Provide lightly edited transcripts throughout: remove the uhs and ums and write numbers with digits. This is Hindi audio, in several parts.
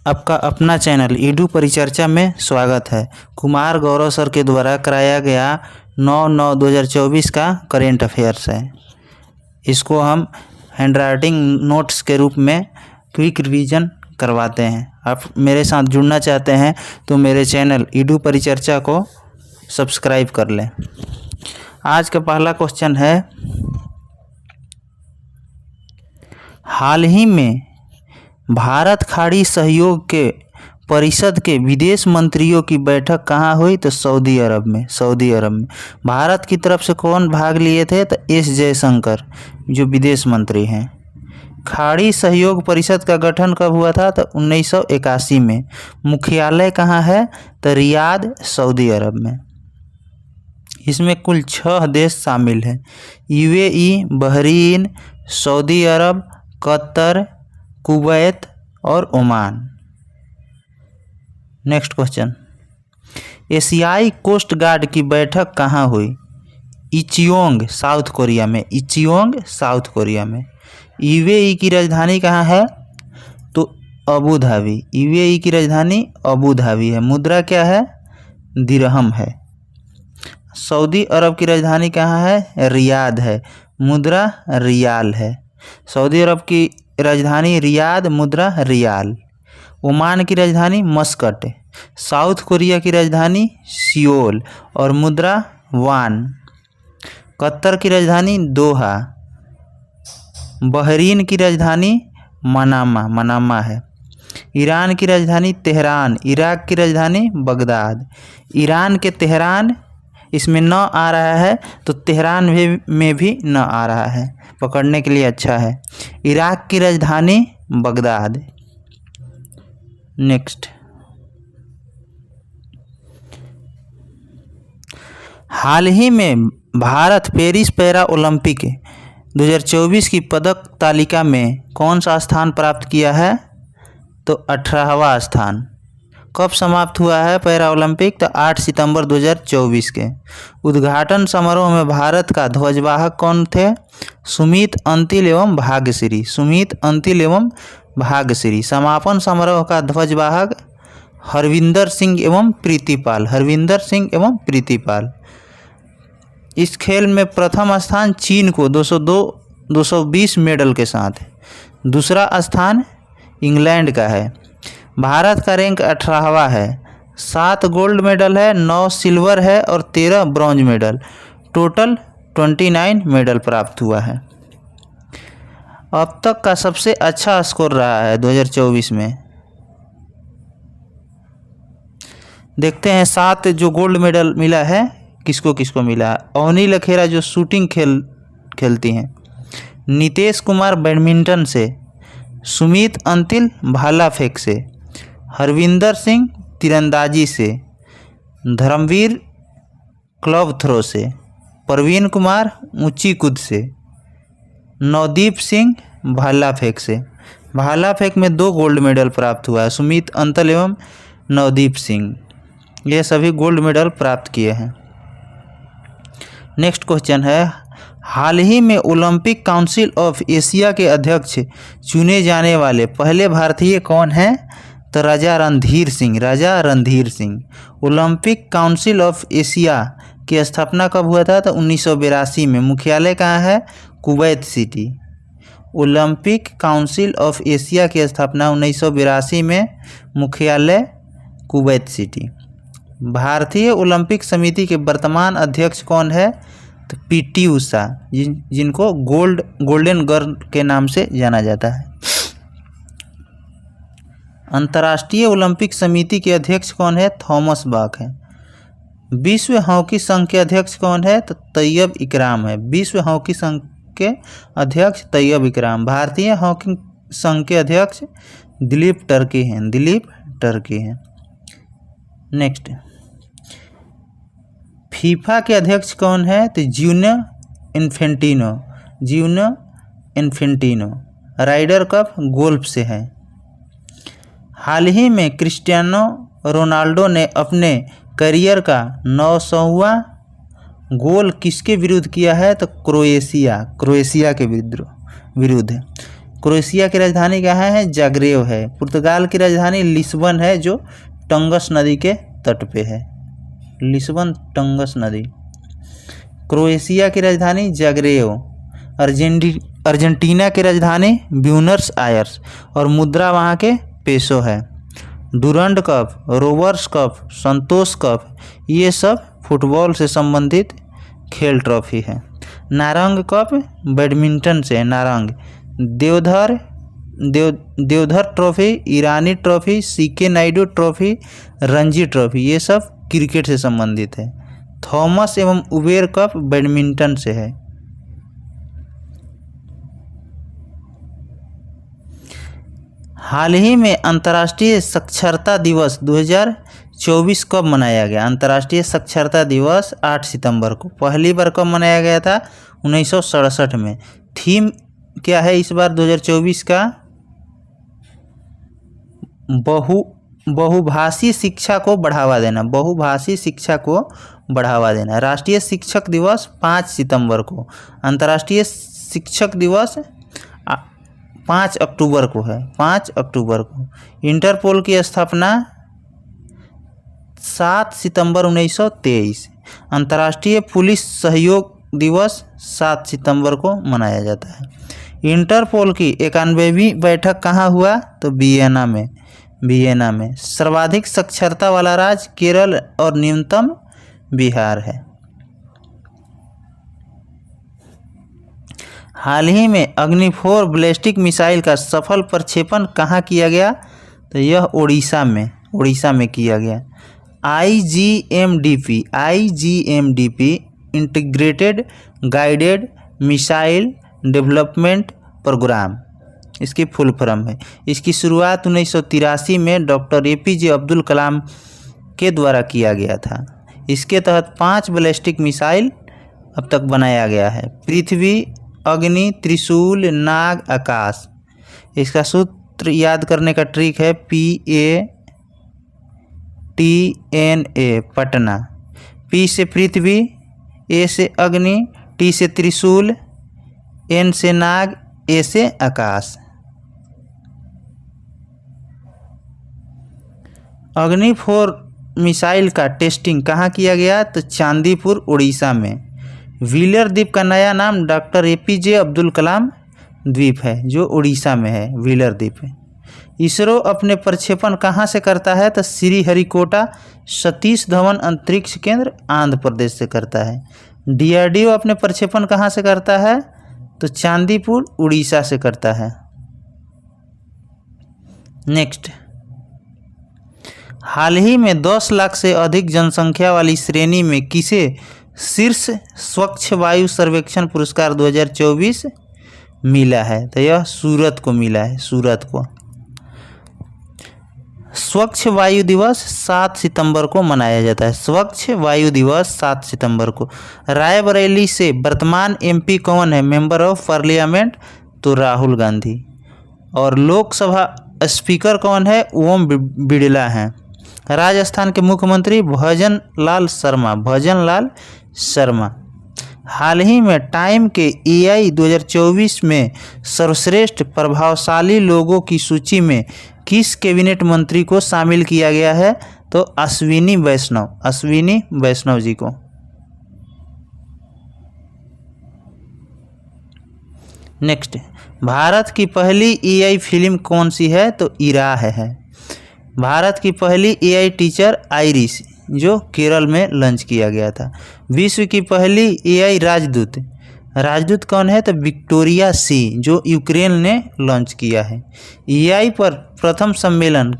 आपका अपना चैनल ईडू परिचर्चा में स्वागत है। कुमार गौरव सर के द्वारा कराया गया 9/9/2024 का करेंट अफेयर्स है। इसको हम हैंडराइटिंग नोट्स के रूप में क्विक रिवीजन करवाते हैं। आप मेरे साथ जुड़ना चाहते हैं तो मेरे चैनल ईडू परिचर्चा को सब्सक्राइब कर लें। आज का पहला क्वेश्चन है, हाल ही में भारत खाड़ी सहयोग के परिषद के विदेश मंत्रियों की बैठक कहाँ हुई? तो सऊदी अरब में। भारत की तरफ से कौन भाग लिए थे? तो एस जयशंकर जो विदेश मंत्री हैं। खाड़ी सहयोग परिषद का गठन कब हुआ था? तो 1981 में। मुख्यालय कहाँ है? तो रियाद, सऊदी अरब में। इसमें कुल 6 देश शामिल हैं: यूएई, बहरीन, सऊदी अरब, कतर, कुवैत और ओमान। नेक्स्ट क्वेश्चन, एशियाई कोस्ट गार्ड की बैठक कहाँ हुई? इचियोंग, साउथ कोरिया में। यूएई की राजधानी कहाँ है? तो अबू धाबी। यूएई की राजधानी अबू धाबी है। मुद्रा क्या है? दिरहम है। सऊदी अरब की राजधानी कहाँ है? रियाद है। मुद्रा रियाल है। सऊदी अरब की राजधानी रियाद, मुद्रा रियाल। ओमान की राजधानी मस्कट। साउथ कोरिया की राजधानी सियोल और मुद्रा वान। कतर की राजधानी दोहा। बहरीन की राजधानी मनामा है। ईरान की राजधानी तेहरान। इराक की राजधानी बगदाद। ईरान के तेहरान इसमें न आ रहा है तो तेहरान में भी न आ रहा है, पकड़ने के लिए अच्छा है। इराक की राजधानी बगदाद। नेक्स्ट, हाल ही में भारत पेरिस पैरा ओलंपिक 2024 की पदक तालिका में कौन सा स्थान प्राप्त किया है? तो 18वां स्थान। कब समाप्त हुआ है पैरा ओलंपिक? तो 8 सितंबर 2024 के। उद्घाटन समारोह में भारत का ध्वजवाहक कौन थे? सुमित अंतिल एवं भाग्यश्री। समापन समारोह का ध्वजवाहक हरविंदर सिंह एवं प्रीतिपाल। इस खेल में प्रथम स्थान चीन को 220 मेडल के साथ। दूसरा स्थान इंग्लैंड का है। भारत का रैंक 18वां है। 7 गोल्ड मेडल है, 9 सिल्वर है और 13 ब्रॉन्ज मेडल। टोटल 29 मेडल प्राप्त हुआ है। अब तक का सबसे अच्छा स्कोर रहा है 2024 में। देखते हैं 7 जो गोल्ड मेडल मिला है किसको किसको मिला है। अवनी लखेरा जो शूटिंग खेलती हैं। नितेश कुमार बैडमिंटन से। सुमित अंतिल भाला फेंक से। हरविंदर सिंह तीरंदाजी से। धर्मवीर क्लब थ्रो से। प्रवीण कुमार ऊंची कूद से। नवदीप सिंह भाला फेंक से। भाला फेंक में 2 गोल्ड मेडल प्राप्त हुआ है। सुमित अंतिल एवं नवदीप सिंह ये सभी गोल्ड मेडल प्राप्त किए हैं। नेक्स्ट क्वेश्चन है, हाल ही में ओलंपिक काउंसिल ऑफ एशिया के अध्यक्ष चुने जाने वाले पहले भारतीय कौन हैं? तो Raja Randhir Singh. Olympic council of Asia की स्थापना कब हुआ था? तो 1982 में। मुख्यालय कहाँ है? Kuwait city. Olympic council of Asia की स्थापना 1982 में। मुख्यालय कुवैत सिटी। भारतीय ओलंपिक समिति के वर्तमान अध्यक्ष कौन है? तो पीटी उषा, जिनको गोल्डन गर्ल के नाम से जाना जाता है। अंतर्राष्ट्रीय ओलंपिक समिति के अध्यक्ष कौन है? थॉमस बाक है। विश्व हॉकी संघ के अध्यक्ष कौन है? तो तैयब इकराम है। विश्व हॉकी संघ के अध्यक्ष तैयब इकराम। भारतीय हॉकी संघ के अध्यक्ष दिलीप टर्की हैं। नेक्स्ट, फीफा के अध्यक्ष कौन है? तो Gianni Infantino. Ryder Cup golf से है। हाल ही में क्रिस्टियानो रोनाल्डो ने अपने करियर का 900वां गोल किसके विरुद्ध किया है? तो क्रोएशिया के विरुद्ध। क्रोएशिया की राजधानी कहाँ है? जाग्रेव है। पुर्तगाल की राजधानी लिस्बन है जो टंगस नदी के तट पे है। लिस्बन टंगस नदी। क्रोएशिया की राजधानी जाग्रेव। अर्जेंटीना की राजधानी ब्यूनस आयर्स और मुद्रा वहाँ के पेसो है। डुरंड कप, रोवर्स कप, संतोष कप, ये सब फुटबॉल से संबंधित खेल ट्रॉफी है। नारंग कप बैडमिंटन से, Narang. Deodhar trophy, Irani trophy, CK Naidu trophy, Ranji trophy, ये सब क्रिकेट से संबंधित है। थॉमस एवं उबेर कप बैडमिंटन से है। हाल ही में अंतर्राष्ट्रीय साक्षरता दिवस 2024 कब मनाया गया? अंतर्राष्ट्रीय साक्षरता दिवस 8 सितंबर को। पहली बार कब मनाया गया था? 1967 में। थीम क्या है इस बार 2024 का? बहुभाषी शिक्षा को बढ़ावा देना। बहुभाषी शिक्षा को बढ़ावा देना। राष्ट्रीय शिक्षक दिवस 5 सितंबर को। अंतर्राष्ट्रीय शिक्षक दिवस 5 अक्टूबर को है। 5 अक्टूबर को। इंटरपोल की स्थापना 7 सितंबर 1923। अंतर्राष्ट्रीय पुलिस सहयोग दिवस 7 सितंबर को मनाया जाता है। इंटरपोल की 91वीं बैठक कहाँ हुआ? तो वियना में। वियना में। सर्वाधिक साक्षरता वाला राज्य केरल और न्यूनतम बिहार है। हाल ही में अग्नि-4 बैलिस्टिक मिसाइल का सफल प्रक्षेपण कहाँ किया गया? तो यह उड़ीसा में किया गया। IGMDP integrated guided missile development programme, इसकी फुल फॉर्म है। इसकी शुरुआत 1983 में डॉक्टर APJ अब्दुल कलाम के द्वारा किया गया था। इसके तहत 5 बैलिस्टिक मिसाइल अब तक बनाया गया है। पृथ्वी, अग्नि, त्रिशूल, नाग, आकाश। इसका सूत्र याद करने का ट्रिक है PATNA, पटना। P से पृथ्वी, A से अग्नि, T से त्रिशूल, N से नाग, A से आकाश। अग्नि-4 मिसाइल का टेस्टिंग कहाँ किया गया? तो चांदीपुर, उड़ीसा में। व्हीलर द्वीप का नया नाम डॉक्टर APJ अब्दुल कलाम द्वीप है जो उड़ीसा में है। व्हीलर द्वीप है। इसरो अपने प्रक्षेपण कहाँ से करता है? तो श्रीहरिकोटा सतीश धवन अंतरिक्ष केंद्र आंध्र प्रदेश से करता है। DRDO अपने प्रक्षेपण कहाँ से करता है? तो चांदीपुर, उड़ीसा से करता है। नेक्स्ट, हाल ही में 10 लाख से अधिक जनसंख्या वाली श्रेणी में किसे शीर्ष स्वच्छ वायु सर्वेक्षण पुरस्कार 2024 मिला है? तो यह सूरत को मिला है। सूरत को। स्वच्छ वायु दिवस 7 सितंबर को मनाया जाता है। स्वच्छ वायु दिवस 7 सितंबर को। रायबरेली से वर्तमान MP कौन है? Member of parliament? तो राहुल गांधी। और लोकसभा स्पीकर कौन है? ओम बिड़ला हैं। राजस्थान के मुख्यमंत्री भजन लाल शर्मा। हाल ही में टाइम के AI 2024 में सर्वश्रेष्ठ प्रभावशाली लोगों की सूची में किस कैबिनेट मंत्री को शामिल किया गया है? तो अश्विनी वैष्णव जी को। नेक्स्ट, भारत की पहली AI फिल्म कौन सी है? तो इरा है। भारत की पहली AI टीचर आइरिश जो केरल में लॉन्च किया गया था। विश्व की पहली AI राजदूत कौन है? तो विक्टोरिया सी जो यूक्रेन ने लॉन्च किया है। AI पर प्रथम सम्मेलन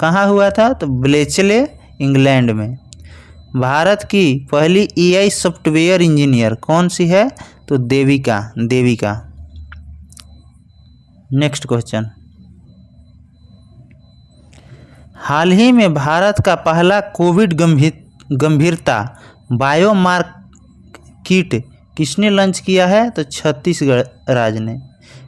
कहाँ हुआ था? तो ब्लेचले, इंग्लैंड में। भारत की पहली AI सॉफ्टवेयर इंजीनियर कौन सी है? तो देविका। नेक्स्ट क्वेश्चन, हाल ही में भारत का पहला कोविड गंभीरता बायोमार्क किट किसने लॉन्च किया है? तो छत्तीसगढ़ राज्य ने।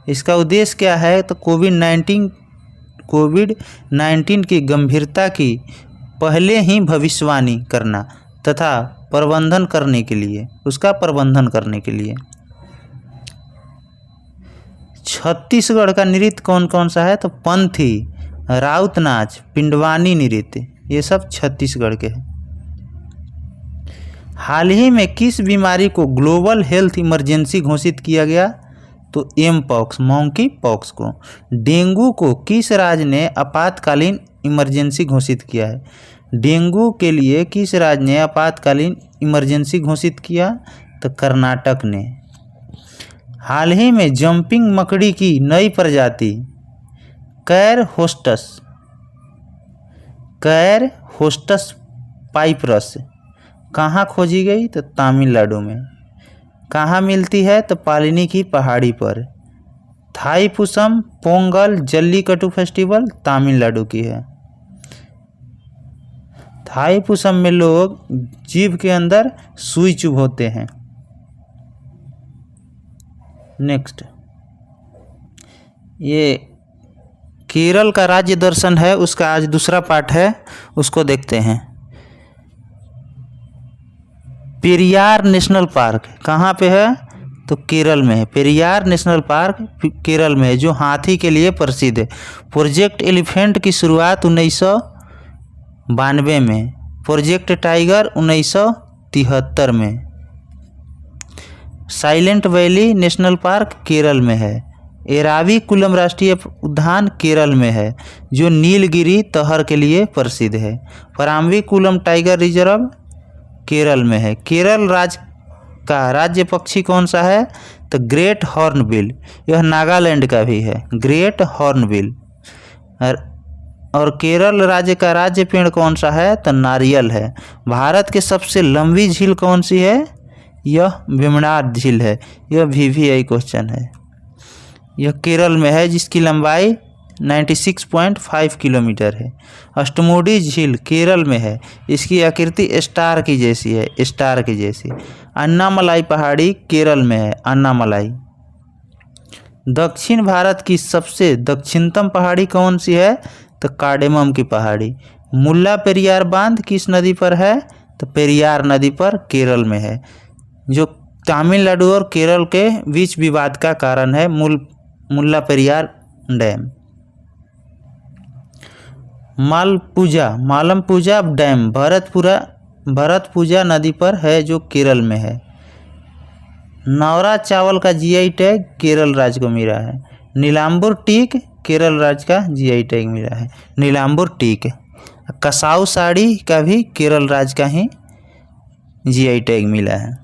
इसका उद्देश्य क्या है? तो कोविड-19 की गंभीरता की पहले ही भविष्यवाणी करना तथा प्रबंधन करने के लिए छत्तीसगढ़ का नृत्य कौन कौन सा है? तो पंथी, राउत नाच, पिंडवानी नृत्य, ये सब छत्तीसगढ़ के हैं। हाल ही में किस बीमारी को ग्लोबल हेल्थ इमरजेंसी घोषित किया गया? तो एम पॉक्स, मॉन्की पॉक्स को। डेंगू को किस राज्य ने आपातकालीन इमरजेंसी घोषित किया है? डेंगू के लिए किस राज्य ने आपातकालीन इमरजेंसी घोषित किया? तो कर्नाटक ने। हाल ही में जंपिंग मकड़ी की नई प्रजाति कैर होस्टस पाइपरस कहाँ खोजी गई? तो तमिलनाडु में। कहाँ मिलती है? तो पालिनी की पहाड़ी पर। थाईपुसम पोंगल जल्लीकट्टू फेस्टिवल तमिलनाडु की है। थाईपुसम में लोग जीभ के अंदर सुई चुभोते हैं। नेक्स्ट, ये केरल का राज्य दर्शन है, उसका आज दूसरा पार्ट है, उसको देखते हैं। पेरियार नेशनल पार्क कहाँ पे है? तो केरल में है। पेरियार नेशनल पार्क केरल में है, जो हाथी के लिए प्रसिद्ध है। प्रोजेक्ट एलिफेंट की शुरुआत 1992 में, प्रोजेक्ट टाइगर 1973 में। Silent valley national park Kerala में है। एराविकुलम राष्ट्रीय उद्यान केरल में है, जो नीलगिरी तहर के लिए प्रसिद्ध है। पराम्बिकुलम टाइगर रिजर्व केरल में है। केरल राज्य का राज्य पक्षी कौन सा है? तो ग्रेट हॉर्नबिल, यह नागालैंड का भी है, ग्रेट हॉर्नबिल। और केरल राज्य का राज्य पेड़ कौन सा है? तो नारियल है। भारत की सबसे लंबी झील कौन सी है? यह वेम्बनाड झील है। यह VVI क्वेश्चन है। यह केरल में है, जिसकी लंबाई 96.5 किलोमीटर है। अष्टमुडी झील केरल में है, इसकी आकृति स्टार की जैसी है, स्टार की जैसी। अन्नामलाई पहाड़ी केरल में है, अन्नामलाई। दक्षिण भारत की सबसे दक्षिणतम पहाड़ी कौन सी है? तो कार्डेमम की पहाड़ी। मुल्ला पेरियार बांध किस नदी पर है? तो पेरियार नदी पर केरल में है, जो तमिलनाडु और केरल के बीच विवाद का कारण है। मुल्ला पेरियार डैम। मालमपुजा डैम भरतपुजा नदी पर है, जो केरल में है। नौरा चावल का GI टैग केरल राज्य को मिला है। नीलांबुर टीक केरल राज्य का GI टैग मिला है, नीलांबुर टीक। कसाऊ साड़ी का भी केरल राज्य का ही GI टैग मिला है।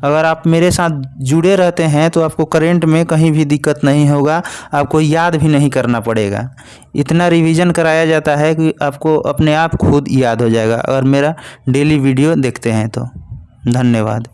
अगर आप मेरे साथ जुड़े रहते हैं तो आपको करेंट में कहीं भी दिक्कत नहीं होगा, आपको याद भी नहीं करना पड़ेगा। इतना रिवीजन कराया जाता है कि आपको अपने आप खुद याद हो जाएगा, अगर मेरा डेली वीडियो देखते हैं तो। धन्यवाद।